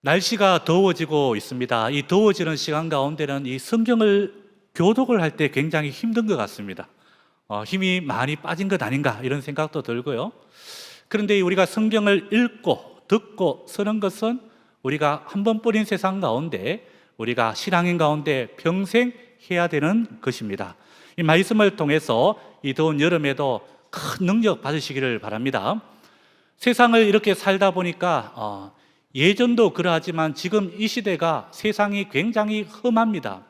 날씨가 더워지고 있습니다. 이 더워지는 시간 가운데는 이 성경을 교독을 할 때 굉장히 힘든 것 같습니다. 힘이 많이 빠진 것 아닌가 이런 생각도 들고요. 그런데 우리가 성경을 읽고 듣고 쓰는 것은 우리가 한 번뿐인 세상 가운데 우리가 신앙인 가운데 평생 해야 되는 것입니다. 이 말씀을 통해서 이 더운 여름에도 큰 능력 받으시기를 바랍니다. 세상을 이렇게 살다 보니까 예전도 그러하지만 지금 이 시대가 세상이 굉장히 험합니다.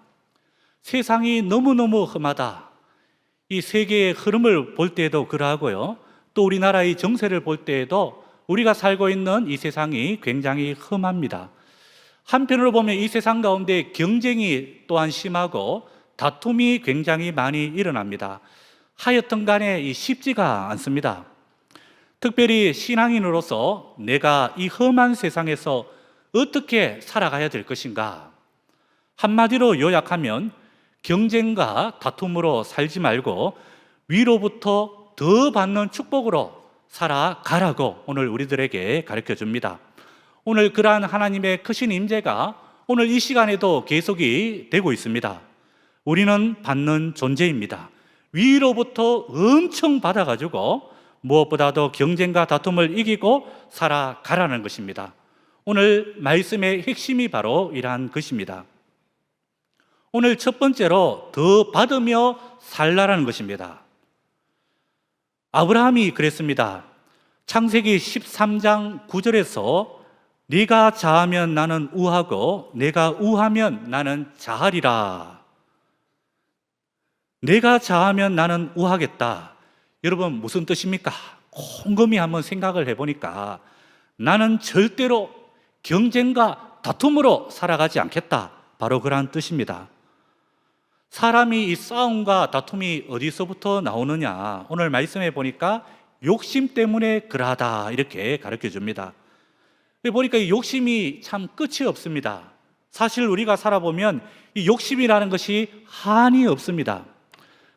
세상이 너무너무 험하다. 이 세계의 흐름을 볼 때에도 그러하고요. 또 우리나라의 정세를 볼 때에도 우리가 살고 있는 이 세상이 굉장히 험합니다. 한편으로 보면 이 세상 가운데 경쟁이 또한 심하고 다툼이 굉장히 많이 일어납니다. 하여튼 간에 쉽지가 않습니다. 특별히 신앙인으로서 내가 이 험한 세상에서 어떻게 살아가야 될 것인가? 한마디로 요약하면 경쟁과 다툼으로 살지 말고 위로부터 더 받는 축복으로 살아가라고 오늘 우리들에게 가르쳐 줍니다. 오늘 그러한 하나님의 크신 임재가 오늘 이 시간에도 계속이 되고 있습니다. 우리는 받는 존재입니다. 위로부터 엄청 받아가지고 무엇보다도 경쟁과 다툼을 이기고 살아가라는 것입니다. 오늘 말씀의 핵심이 바로 이러한 것입니다. 오늘 첫 번째로 더 받으며 살라라는 것입니다. 아브라함이 그랬습니다. 창세기 13장 9절에서 네가 자하면 나는 우하고 내가 우하면 나는 자하리라. 내가 자하면 나는 우하겠다. 여러분 무슨 뜻입니까? 곰곰이 한번 생각을 해보니까 나는 절대로 경쟁과 다툼으로 살아가지 않겠다. 바로 그러한 뜻입니다. 사람이 이 싸움과 다툼이 어디서부터 나오느냐? 오늘 말씀해 보니까 욕심 때문에 그러하다 이렇게 가르쳐 줍니다. 보니까 이 욕심이 참 끝이 없습니다. 사실 우리가 살아보면 이 욕심이라는 것이 한이 없습니다.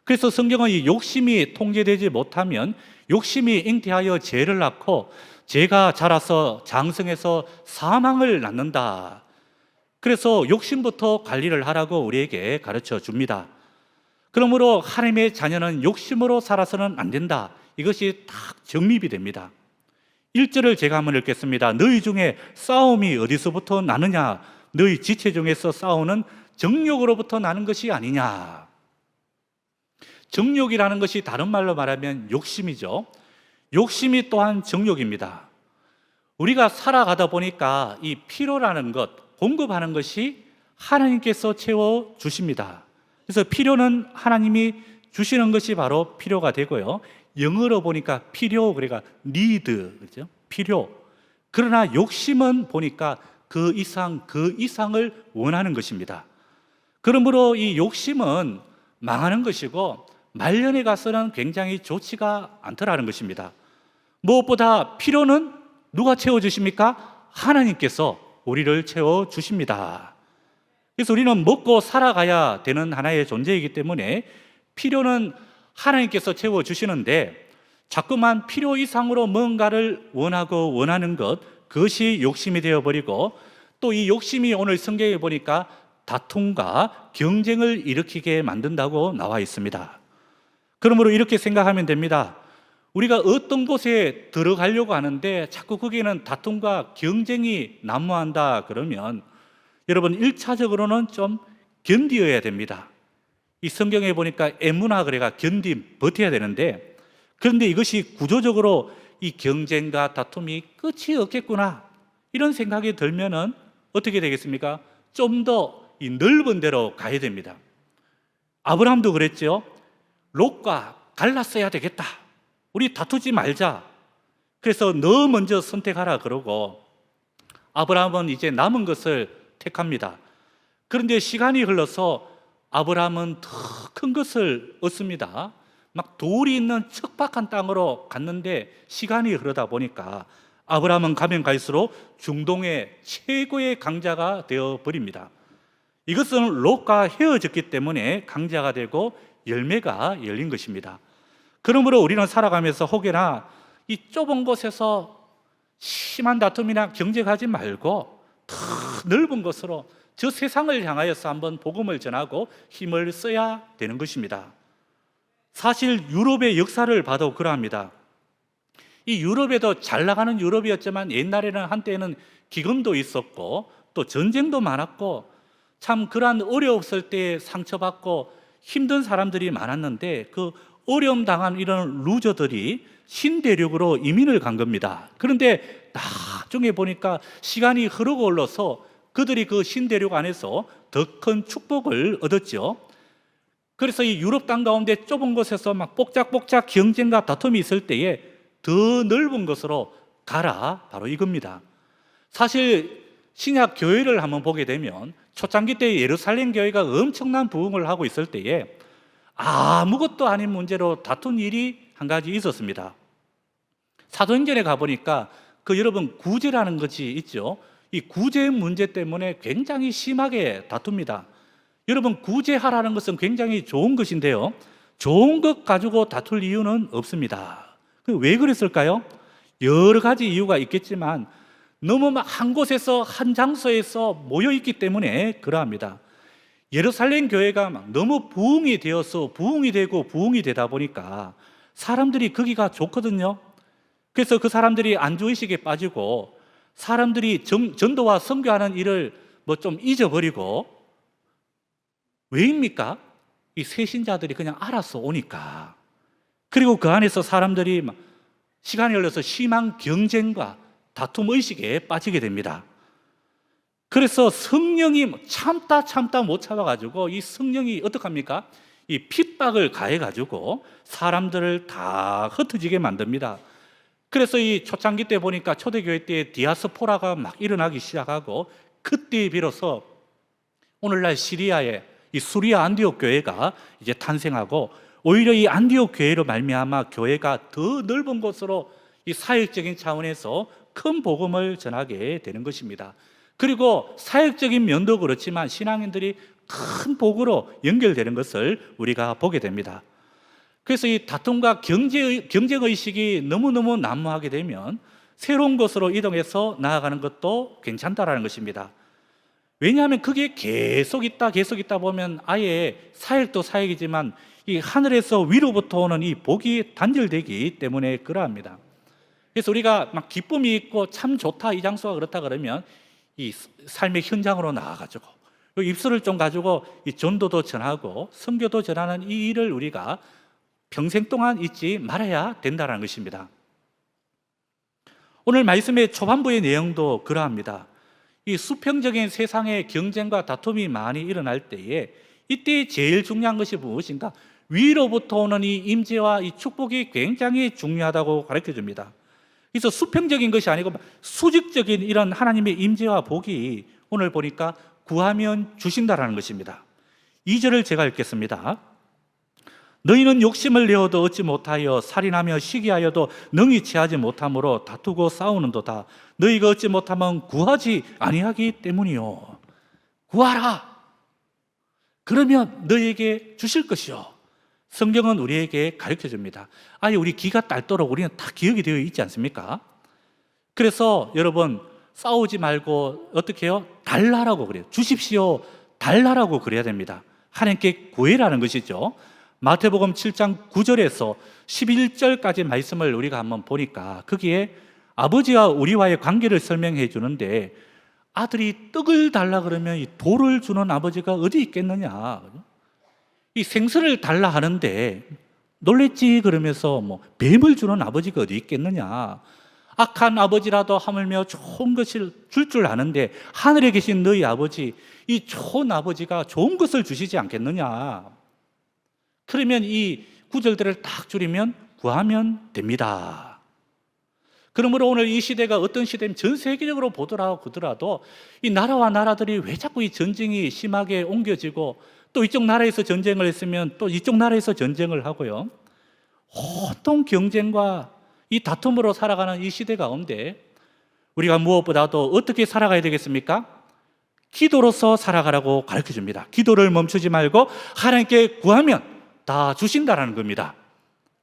그래서 성경은 이 욕심이 통제되지 못하면 욕심이 잉태하여 죄를 낳고 죄가 자라서 장성해서 사망을 낳는다. 그래서 욕심부터 관리를 하라고 우리에게 가르쳐 줍니다. 그러므로 하나님의 자녀는 욕심으로 살아서는 안 된다. 이것이 딱 정립이 됩니다. 1절을 제가 한번 읽겠습니다. 너희 중에 싸움이 어디서부터 나느냐? 너희 지체 중에서 싸우는 정욕으로부터 나는 것이 아니냐? 정욕이라는 것이 다른 말로 말하면 욕심이죠. 욕심이 또한 정욕입니다. 우리가 살아가다 보니까 이 필요라는 것, 공급하는 것이 하나님께서 채워주십니다. 그래서 필요는 하나님이 주시는 것이 바로 필요가 되고요. 영어로 보니까 필요, 그러니까 need, 그렇죠? 필요. 그러나 욕심은 보니까 그 이상을 원하는 것입니다. 그러므로 이 욕심은 망하는 것이고 말년에 가서는 굉장히 좋지가 않더라는 것입니다. 무엇보다 필요는 누가 채워주십니까? 하나님께서 우리를 채워주십니다. 그래서 우리는 먹고 살아가야 되는 하나의 존재이기 때문에 필요는 하나님께서 채워주시는데 자꾸만 필요 이상으로 뭔가를 원하는 것, 그것이 욕심이 되어버리고 또 이 욕심이 오늘 성경에 보니까 다툼과 경쟁을 일으키게 만든다고 나와 있습니다. 그러므로 이렇게 생각하면 됩니다. 우리가 어떤 곳에 들어가려고 하는데 자꾸 거기에는 다툼과 경쟁이 난무한다 그러면 여러분 1차적으로는 좀 견디어야 됩니다. 이 성경에 보니까 에무나 그래가 견딤, 버텨야 되는데 그런데 이것이 구조적으로 이 경쟁과 다툼이 끝이 없겠구나 이런 생각이 들면은 어떻게 되겠습니까? 좀 더 이 넓은 데로 가야 됩니다. 아브라함도 그랬죠. 롯과 갈랐어야 되겠다. 우리 다투지 말자. 그래서 너 먼저 선택하라 그러고 아브라함은 이제 남은 것을 택합니다. 그런데 시간이 흘러서 아브라함은 더 큰 것을 얻습니다. 막 돌이 있는 척박한 땅으로 갔는데 시간이 흐르다 보니까 아브라함은 가면 갈수록 중동의 최고의 강자가 되어버립니다. 이것은 롯과 헤어졌기 때문에 강자가 되고 열매가 열린 것입니다. 그러므로 우리는 살아가면서 혹여나 이 좁은 곳에서 심한 다툼이나 경쟁하지 말고 더 넓은 것으로 저 세상을 향하여서 한번 복음을 전하고 힘을 써야 되는 것입니다. 사실 유럽의 역사를 봐도 그러합니다. 이 유럽에도 잘 나가는 유럽이었지만 옛날에는 한때는 기근도 있었고 또 전쟁도 많았고 참 그러한 어려웠을 때 상처받고 힘든 사람들이 많았는데 그 어려움 당한 이런 루저들이 신대륙으로 이민을 간 겁니다. 그런데 나중에 보니까 시간이 흐르고 흘러서 그들이 그 신대륙 안에서 더 큰 축복을 얻었죠. 그래서 이 유럽 땅 가운데 좁은 곳에서 막 뽁짝뽁짝 경쟁과 다툼이 있을 때에 더 넓은 것으로 가라, 바로 이겁니다. 사실 신약 교회를 한번 보게 되면 초창기 때 예루살렘 교회가 엄청난 부흥을 하고 있을 때에 아무것도 아닌 문제로 다툰 일이 한 가지 있었습니다. 사도행전에 가보니까 그 여러분 구제라는 것이 있죠. 이 구제 문제 때문에 굉장히 심하게 다툽니다. 여러분 구제하라는 것은 굉장히 좋은 것인데요, 좋은 것 가지고 다툴 이유는 없습니다. 왜 그랬을까요? 여러 가지 이유가 있겠지만 너무 한 곳에서 한 장소에서 모여 있기 때문에 그러합니다. 예루살렘 교회가 너무 부흥이 되어서 부흥이 되고 부흥이 되다 보니까 사람들이 거기가 좋거든요. 그래서 그 사람들이 안주의식에 빠지고 사람들이 전도와 선교하는 일을 좀 잊어버리고, 왜입니까? 이 새신자들이 그냥 알아서 오니까. 그리고 그 안에서 사람들이 시간이 흘러서 심한 경쟁과 다툼 의식에 빠지게 됩니다. 그래서 성령이 참다 못 참아가지고 이 성령이 어떡합니까? 이 핍박을 가해가지고 사람들을 다 흩어지게 만듭니다. 그래서 이 초창기 때 보니까 초대교회 때 디아스포라가 막 일어나기 시작하고, 그때 비로소 오늘날 시리아의 이 수리아 안디옥 교회가 이제 탄생하고, 오히려 이 안디옥 교회로 말미암아 교회가 더 넓은 곳으로 이 사역적인 차원에서 큰 복음을 전하게 되는 것입니다. 그리고 사역적인 면도 그렇지만 신앙인들이 큰 복으로 연결되는 것을 우리가 보게 됩니다. 그래서 이 다툼과 경쟁의식이 너무너무 난무하게 되면 새로운 곳으로 이동해서 나아가는 것도 괜찮다라는 것입니다. 왜냐하면 그게 계속 있다 보면 아예 사역도 사역이지만 이 하늘에서 위로부터 오는 이 복이 단절되기 때문에 그러합니다. 그래서 우리가 막 기쁨이 있고 참 좋다, 이 장소가 그렇다 그러면 이 삶의 현장으로 나아가지고 입술을 좀 가지고 이 전도도 전하고 선교도 전하는 이 일을 우리가 평생 동안 잊지 말아야 된다는 것입니다. 오늘 말씀의 초반부의 내용도 그러합니다. 이 수평적인 세상의 경쟁과 다툼이 많이 일어날 때에 이때 제일 중요한 것이 무엇인가? 위로부터 오는 이 임재와 이 축복이 굉장히 중요하다고 가르쳐 줍니다. 그래서 수평적인 것이 아니고 수직적인 이런 하나님의 임재와 복이 오늘 보니까 구하면 주신다라는 것입니다. 2절을 제가 읽겠습니다. 너희는 욕심을 내어도 얻지 못하여 살인하며 시기하여도 능히 취하지 못함으로 다투고 싸우는도다. 너희가 얻지 못하면 구하지 아니하기 때문이요. 구하라. 그러면 너희에게 주실 것이요. 성경은 우리에게 가르쳐 줍니다. 아예 우리 기가 딸도록 우리는 다 기억이 되어 있지 않습니까? 그래서 여러분 싸우지 말고 어떻게 해요? 달라라고 그래요. 주십시오. 달라라고 그래야 됩니다. 하나님께 구해라는 것이죠. 마태복음 7장 9절에서 11절까지 말씀을 우리가 한번 보니까 거기에 아버지와 우리와의 관계를 설명해 주는데, 아들이 떡을 달라 그러면 이 돌을 주는 아버지가 어디 있겠느냐. 이 생선을 달라 하는데 놀랬지 그러면서 뱀을 주는 아버지가 어디 있겠느냐. 악한 아버지라도 하물며 좋은 것을 줄 아는데 하늘에 계신 너희 아버지, 이 좋은 아버지가 좋은 것을 주시지 않겠느냐. 그러면 이 구절들을 딱 줄이면 구하면 됩니다. 그러므로 오늘 이 시대가 어떤 시대면 전 세계적으로 보더라도 이 나라와 나라들이 왜 자꾸 이 전쟁이 심하게 옮겨지고, 또 이쪽 나라에서 전쟁을 했으면 또 이쪽 나라에서 전쟁을 하고요, 온통 경쟁과 이 다툼으로 살아가는 이 시대 가운데 우리가 무엇보다도 어떻게 살아가야 되겠습니까? 기도로서 살아가라고 가르쳐 줍니다. 기도를 멈추지 말고 하나님께 구하면 다 주신다라는 겁니다.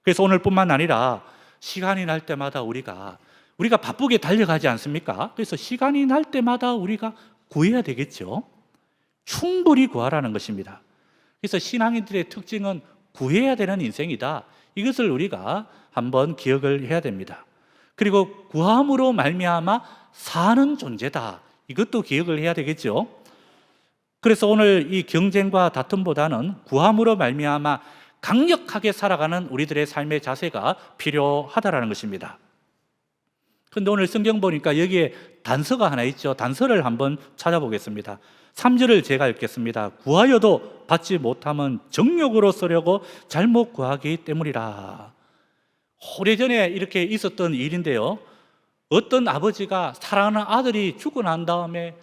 그래서 오늘뿐만 아니라 시간이 날 때마다 우리가 우리가 바쁘게 달려가지 않습니까? 그래서 시간이 날 때마다 우리가 구해야 되겠죠. 충분히 구하라는 것입니다. 그래서 신앙인들의 특징은 구해야 되는 인생이다. 이것을 우리가 한번 기억을 해야 됩니다. 그리고 구함으로 말미암아 사는 존재다. 이것도 기억을 해야 되겠죠. 그래서 오늘 이 경쟁과 다툼보다는 구함으로 말미암아 강력하게 살아가는 우리들의 삶의 자세가 필요하다라는 것입니다. 그런데 오늘 성경 보니까 여기에 단서가 하나 있죠. 단서를 한번 찾아보겠습니다. 3절을 제가 읽겠습니다. 구하여도 받지 못하면 정욕으로 쓰려고 잘못 구하기 때문이라. 오래전에 이렇게 있었던 일인데요. 어떤 아버지가 사랑하는 아들이 죽고 난 다음에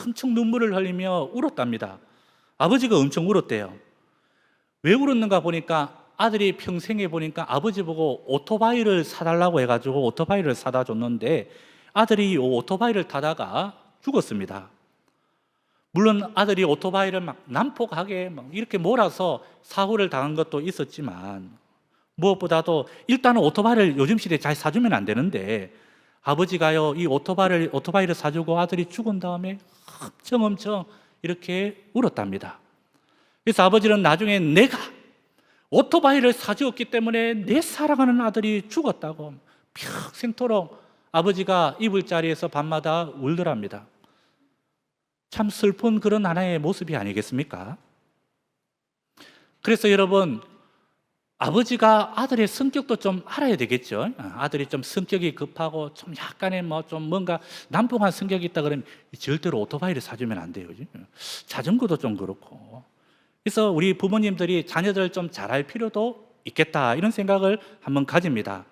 엄청 눈물을 흘리며 울었답니다. 아버지가 엄청 울었대요. 왜 울었는가 보니까 아들이 평생에 보니까 아버지 보고 오토바이를 사달라고 해가지고 오토바이를 사다 줬는데 아들이 이 오토바이를 타다가 죽었습니다. 물론 아들이 오토바이를 막 난폭하게 막 이렇게 몰아서 사고를 당한 것도 있었지만 무엇보다도 일단은 오토바이를 요즘 시대에 잘 사주면 안 되는데 아버지가요 이 오토바이를 사주고 아들이 죽은 다음에 엄청 이렇게 울었답니다. 그래서 아버지는 나중에 내가 오토바이를 사주었기 때문에 내 사랑하는 아들이 죽었다고 평생토록 아버지가 이불 자리에서 밤마다 울더랍니다. 참 슬픈 그런 하나의 모습이 아니겠습니까? 그래서 여러분, 아버지가 아들의 성격도 좀 알아야 되겠죠. 아들이 좀 성격이 급하고 좀 약간의 좀 뭔가 난폭한 성격이 있다 그러면 절대로 오토바이를 사주면 안 돼요. 자전거도 좀 그렇고. 그래서 우리 부모님들이 자녀들을 좀 잘할 필요도 있겠다 이런 생각을 한번 가집니다.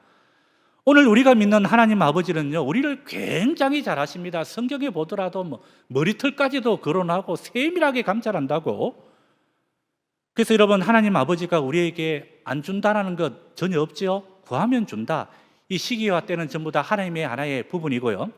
오늘 우리가 믿는 하나님 아버지는요 우리를 굉장히 잘 아십니다. 성경에 보더라도 머리털까지도 거론하고 세밀하게 감찰한다고. 그래서 여러분, 하나님 아버지가 우리에게 안 준다라는 것 전혀 없지요. 구하면 준다. 이 시기와 때는 전부 다 하나님의 하나의 부분이고요.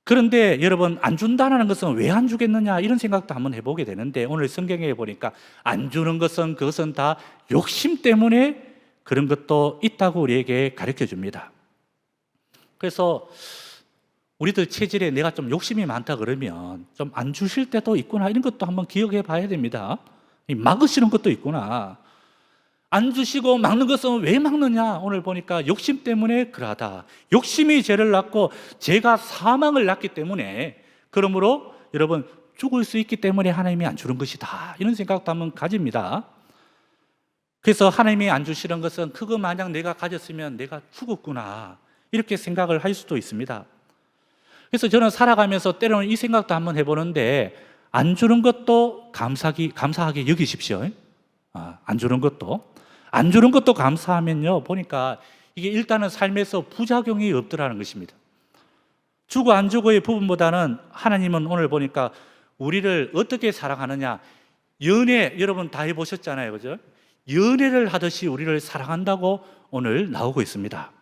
그런데 여러분, 안 준다는 것은 왜 안 주겠느냐 이런 생각도 한번 해보게 되는데 오늘 성경에 보니까 안 주는 것은 그것은 다 욕심 때문에 그런 것도 있다고 우리에게 가르쳐 줍니다. 그래서 우리들 체질에 내가 좀 욕심이 많다 그러면 좀 안 주실 때도 있구나 이런 것도 한번 기억해 봐야 됩니다. 막으시는 것도 있구나. 안 주시고 막는 것은 왜 막느냐? 오늘 보니까 욕심 때문에 그러하다. 욕심이 죄를 낳고 죄가 사망을 낳기 때문에, 그러므로 여러분 죽을 수 있기 때문에 하나님이 안 주는 것이다 이런 생각도 한번 가집니다. 그래서 하나님이 안 주시는 것은 그거 만약 내가 가졌으면 내가 죽었구나 이렇게 생각을 할 수도 있습니다. 그래서 저는 살아가면서 때로는 이 생각도 한번 해보는데 안 주는 것도 감사하게 여기십시오. 안 주는 것도 감사하면요 보니까 이게 일단은 삶에서 부작용이 없더라는 것입니다. 주고 안 주고의 부분보다는 하나님은 오늘 보니까 우리를 어떻게 사랑하느냐, 연애 여러분 다 해보셨잖아요, 그죠? 연애를 하듯이 우리를 사랑한다고 오늘 나오고 있습니다.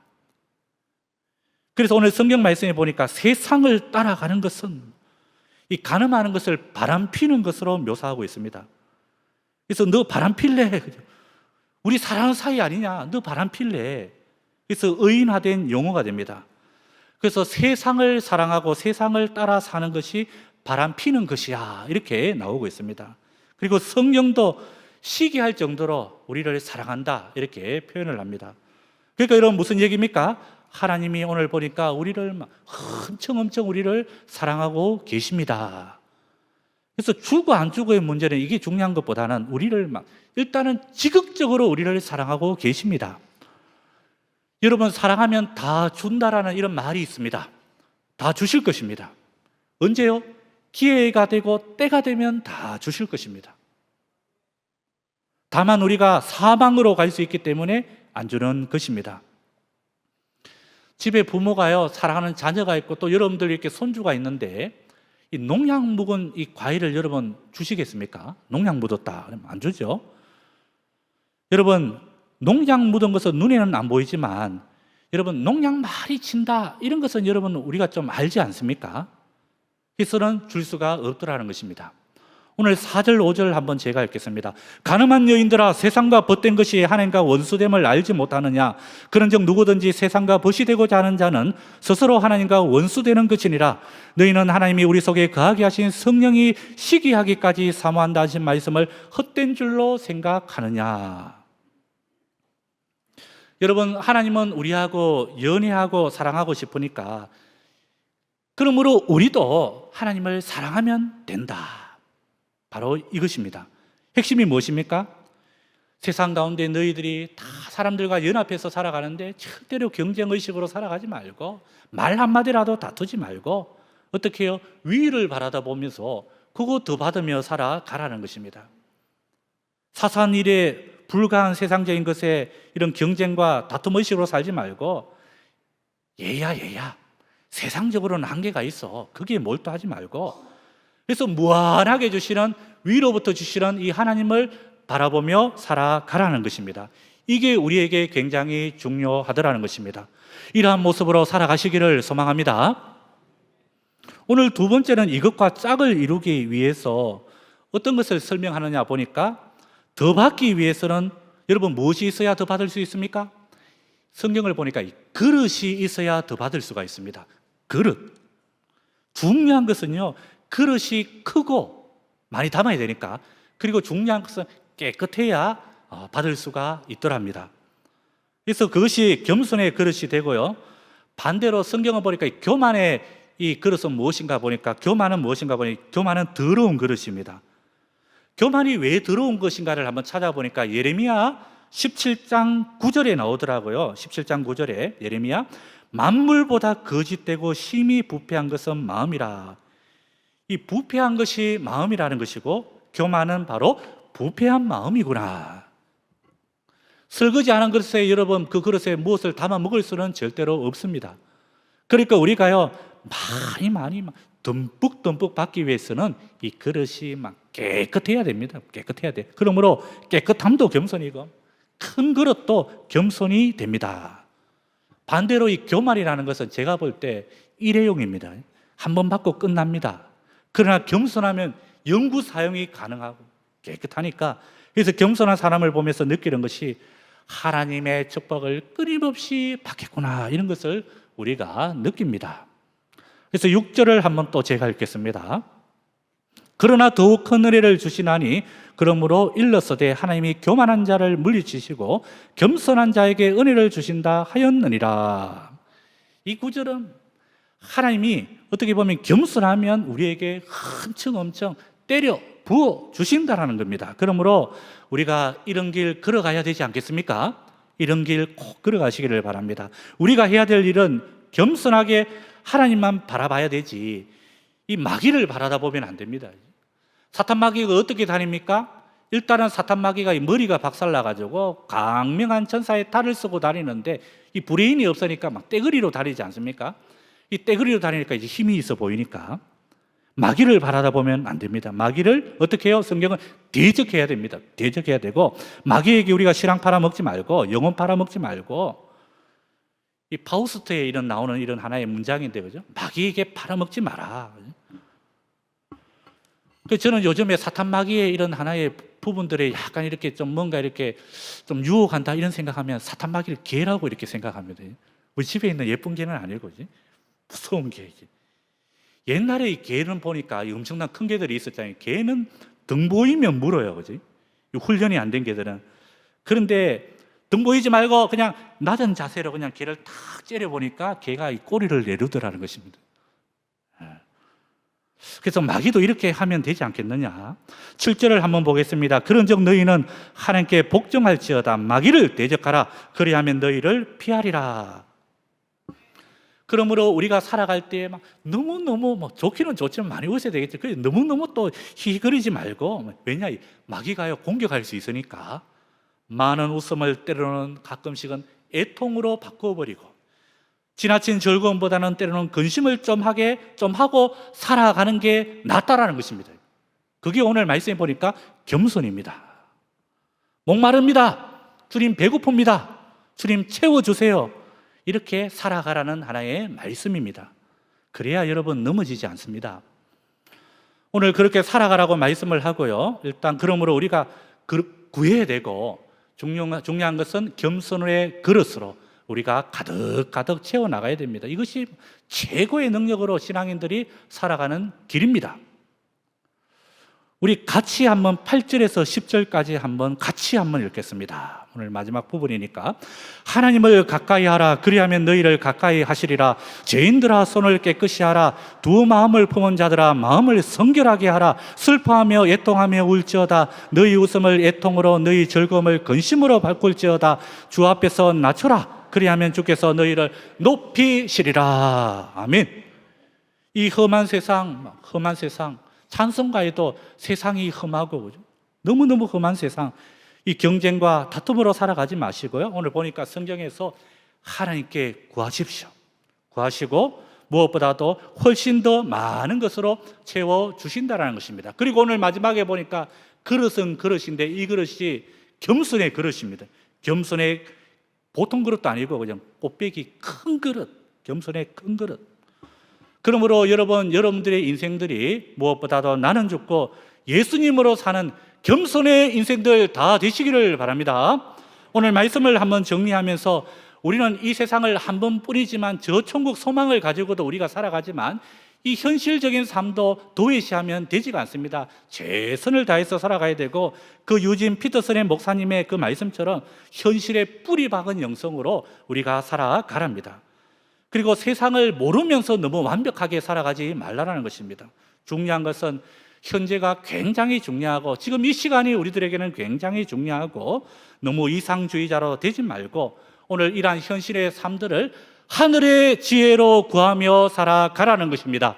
그래서 오늘 성경 말씀에 보니까 세상을 따라가는 것은 이 가늠하는 것을 바람피는 것으로 묘사하고 있습니다. 그래서 너 바람필래? 우리 사랑하는 사이 아니냐? 너 바람필래? 그래서 의인화된 용어가 됩니다. 그래서 세상을 사랑하고 세상을 따라 사는 것이 바람피는 것이야 이렇게 나오고 있습니다. 그리고 성경도 시기할 정도로 우리를 사랑한다 이렇게 표현을 합니다. 그러니까 여러분 무슨 얘기입니까? 하나님이 오늘 보니까 우리를 엄청 우리를 사랑하고 계십니다. 그래서 주고 안 주고의 문제는 이게 중요한 것보다는 우리를 일단은 지극적으로 우리를 사랑하고 계십니다. 여러분, 사랑하면 다 준다라는 이런 말이 있습니다. 다 주실 것입니다. 언제요? 기회가 되고 때가 되면 다 주실 것입니다. 다만 우리가 사망으로 갈 수 있기 때문에 안 주는 것입니다. 집에 부모가요 사랑하는 자녀가 있고 또 여러분들 이렇게 손주가 있는데 이 농약 묵은 이 과일을 여러분 주시겠습니까? 농약 묻었다 그러면 안 주죠. 여러분, 농약 묻은 것은 눈에는 안 보이지만 여러분 농약 많이 친다 이런 것은 여러분 우리가 좀 알지 않습니까? 그래서는 줄 수가 없더라는 것입니다. 오늘 4절 5절 한번 제가 읽겠습니다. 가늠한 여인들아, 세상과 벗된 것이 하나님과 원수됨을 알지 못하느냐? 그런즉 누구든지 세상과 벗이 되고자 하는 자는 스스로 하나님과 원수되는 것이니라. 너희는 하나님이 우리 속에 거하게 하신 성령이 시기하기까지 사모한다 하신 말씀을 헛된 줄로 생각하느냐? 여러분, 하나님은 우리하고 연애하고 사랑하고 싶으니까, 그러므로 우리도 하나님을 사랑하면 된다. 바로 이것입니다. 핵심이 무엇입니까? 세상 가운데 너희들이 다 사람들과 연합해서 살아가는데 절대로 경쟁의식으로 살아가지 말고, 말 한마디라도 다투지 말고, 어떻게 해요? 위를 바라다 보면서 그거 더 받으며 살아가라는 것입니다. 사소한 일에 불가한 세상적인 것에 이런 경쟁과 다툼의식으로 살지 말고, 얘야 세상적으로는 한계가 있어. 거기에 몰두하지 말고, 그래서 무한하게 주시는, 위로부터 주시는 이 하나님을 바라보며 살아가라는 것입니다. 이게 우리에게 굉장히 중요하더라는 것입니다. 이러한 모습으로 살아가시기를 소망합니다. 오늘 두 번째는 이것과 짝을 이루기 위해서 어떤 것을 설명하느냐 보니까, 더 받기 위해서는 여러분 무엇이 있어야 더 받을 수 있습니까? 성경을 보니까 그릇이 있어야 더 받을 수가 있습니다. 그릇. 중요한 것은요, 그릇이 크고 많이 담아야 되니까, 그리고 중요한 것은 깨끗해야 받을 수가 있더랍니다. 그래서 그것이 겸손의 그릇이 되고요, 반대로 성경을 보니까 교만의 이 그릇은 무엇인가 보니까, 교만은 더러운 그릇입니다. 교만이 왜 더러운 것인가를 한번 찾아보니까 예레미야 17장 9절에 나오더라고요. 17장 9절에 예레미야, 만물보다 거짓되고 심히 부패한 것은 마음이라. 이 부패한 것이 마음이라는 것이고, 교만은 바로 부패한 마음이구나. 설거지 하는 그릇에 여러분, 그 그릇에 무엇을 담아 먹을 수는 절대로 없습니다. 그러니까 우리가요, 많이 듬뿍 받기 위해서는 이 그릇이 막 깨끗해야 됩니다. 깨끗해야 돼. 그러므로 깨끗함도 겸손이고 큰 그릇도 겸손이 됩니다. 반대로 이 교만이라는 것은 제가 볼 때 일회용입니다. 한 번 받고 끝납니다. 그러나 겸손하면 영구 사용이 가능하고 깨끗하니까, 그래서 겸손한 사람을 보면서 느끼는 것이 하나님의 축복을 끊임없이 받겠구나, 이런 것을 우리가 느낍니다. 그래서 6절을 한번 또 제가 읽겠습니다. 그러나 더욱 큰 은혜를 주시나니 그러므로 일렀으되 하나님이 교만한 자를 물리치시고 겸손한 자에게 은혜를 주신다 하였느니라. 이 구절은 하나님이 어떻게 보면 겸손하면 우리에게 엄청 때려 부어 주신다라는 겁니다. 그러므로 우리가 이런 길 걸어가야 되지 않겠습니까? 이런 길 꼭 걸어가시기를 바랍니다. 우리가 해야 될 일은 겸손하게 하나님만 바라봐야 되지, 이 마귀를 바라다 보면 안 됩니다. 사탄 마귀가 어떻게 다닙니까? 일단은 사탄 마귀가 머리가 박살나가지고 강명한 천사의 탈을 쓰고 다니는데, 이 브레인이 없으니까 막 떼거리로 다니지 않습니까? 이 떼거리로 다니니까 이제 힘이 있어 보이니까 마귀를 바라다 보면 안 됩니다. 마귀를 어떻게 해요? 성경은 대적해야 됩니다. 대적해야 되고, 마귀에게 우리가 신앙 팔아먹지 말고, 영혼 팔아먹지 말고, 이 파우스트에 나오는 이런 하나의 문장인데, 그죠? 마귀에게 팔아먹지 마라. 그래서 저는 요즘에 사탄 마귀의 이런 하나의 부분들에 약간 이렇게 좀 뭔가 이렇게 좀 유혹한다, 이런 생각하면 사탄 마귀를 개라고 이렇게 생각합니다. 우리 집에 있는 예쁜 개는 아니고, 무서운 개. 옛날에 이 개는 보니까 엄청난 큰 개들이 있었잖아요. 개는 등 보이면 물어요, 그지? 훈련이 안 된 개들은. 그런데 등 보이지 말고 그냥 낮은 자세로 그냥 개를 탁 째려보니까 개가 이 꼬리를 내리더라는 것입니다. 그래서 마귀도 이렇게 하면 되지 않겠느냐. 7절을 한번 보겠습니다. 그런즉 너희는 하나님께 복종할지어다. 마귀를 대적하라. 그리하면 너희를 피하리라. 그러므로 우리가 살아갈 때 막 너무너무 뭐 좋기는 좋지만 많이 웃어야 되겠죠. 그래서 너무너무 또 희희거리지 말고, 왜냐, 마귀가요 공격할 수 있으니까 많은 웃음을 때로는 가끔씩은 애통으로 바꿔버리고, 지나친 즐거움보다는 때로는 근심을 좀 하고 살아가는 게 낫다라는 것입니다. 그게 오늘 말씀해 보니까 겸손입니다. 목마릅니다. 주님 배고픕니다. 주님 채워주세요. 이렇게 살아가라는 하나의 말씀입니다. 그래야 여러분 넘어지지 않습니다. 오늘 그렇게 살아가라고 말씀을 하고요. 일단 그러므로 우리가 구해야 되고 중요한 것은 겸손의 그릇으로 우리가 가득 채워나가야 됩니다. 이것이 최고의 능력으로 신앙인들이 살아가는 길입니다. 우리 같이 한번 8절에서 10절까지 같이 한번 읽겠습니다. 오늘 마지막 부분이니까. 하나님을 가까이 하라. 그리하면 너희를 가까이 하시리라. 죄인들아 손을 깨끗이 하라. 두 마음을 품은 자들아 마음을 성결하게 하라. 슬퍼하며 애통하며 울지어다. 너희 웃음을 애통으로 너희 즐거움을 근심으로 바꿀지어다. 주 앞에서 낮춰라. 그리하면 주께서 너희를 높이시리라. 아멘. 이 험한 세상 찬송가에도 세상이 험하고 너무너무 험한 세상, 이 경쟁과 다툼으로 살아가지 마시고요. 오늘 보니까 성경에서 하나님께 구하십시오. 구하시고 무엇보다도 훨씬 더 많은 것으로 채워주신다는 것입니다. 그리고 오늘 마지막에 보니까 그릇은 그릇인데 이 그릇이 겸손의 그릇입니다. 겸손의 보통 그릇도 아니고 그냥 꽃배기 큰 그릇, 겸손의 큰 그릇. 그러므로 여러분들의 인생들이 무엇보다도 나는 죽고 예수님으로 사는 겸손의 인생들 다 되시기를 바랍니다. 오늘 말씀을 한번 정리하면서 우리는 이 세상을 한 번뿐이지만 저 천국 소망을 가지고도 우리가 살아가지만 이 현실적인 삶도 도외시하면 되지가 않습니다. 최선을 다해서 살아가야 되고 그 유진 피터슨의 목사님의 그 말씀처럼 현실에 뿌리 박은 영성으로 우리가 살아가랍니다. 그리고 세상을 모르면서 너무 완벽하게 살아가지 말라는 것입니다. 중요한 것은 현재가 굉장히 중요하고 지금 이 시간이 우리들에게는 굉장히 중요하고 너무 이상주의자로 되지 말고 오늘 이러한 현실의 삶들을 하늘의 지혜로 구하며 살아가라는 것입니다.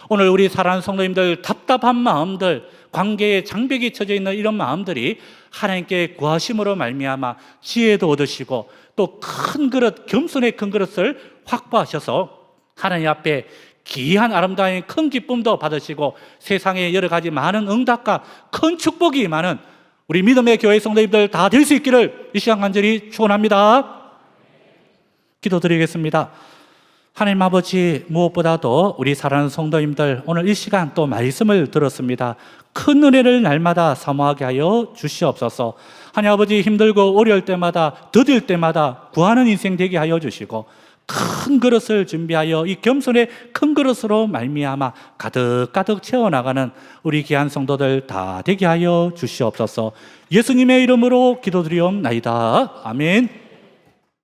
오늘 우리 사랑하는 성도님들 답답한 마음들, 관계에 장벽이 쳐져 있는 이런 마음들이 하나님께 구하심으로 말미암아 지혜도 얻으시고 또 큰 그릇, 겸손의 큰 그릇을 확보하셔서 하나님 앞에 귀한 아름다운 큰 기쁨도 받으시고 세상에 여러 가지 많은 응답과 큰 축복이 임하는 우리 믿음의 교회 성도님들 다 될 수 있기를 이 시간 간절히 축원합니다. 기도드리겠습니다. 하나님 아버지, 무엇보다도 우리 사랑하는 성도님들 오늘 이 시간 또 말씀을 들었습니다. 큰 은혜를 날마다 사모하게 하여 주시옵소서. 하나님 아버지, 힘들고 어려울 때마다 더딜 때마다 구하는 인생 되게 하여 주시고 큰 그릇을 준비하여 이 겸손의 큰 그릇으로 말미암아 가득 채워나가는 우리 귀한 성도들 다 되게 하여 주시옵소서. 예수님의 이름으로 기도드리옵나이다. 아멘.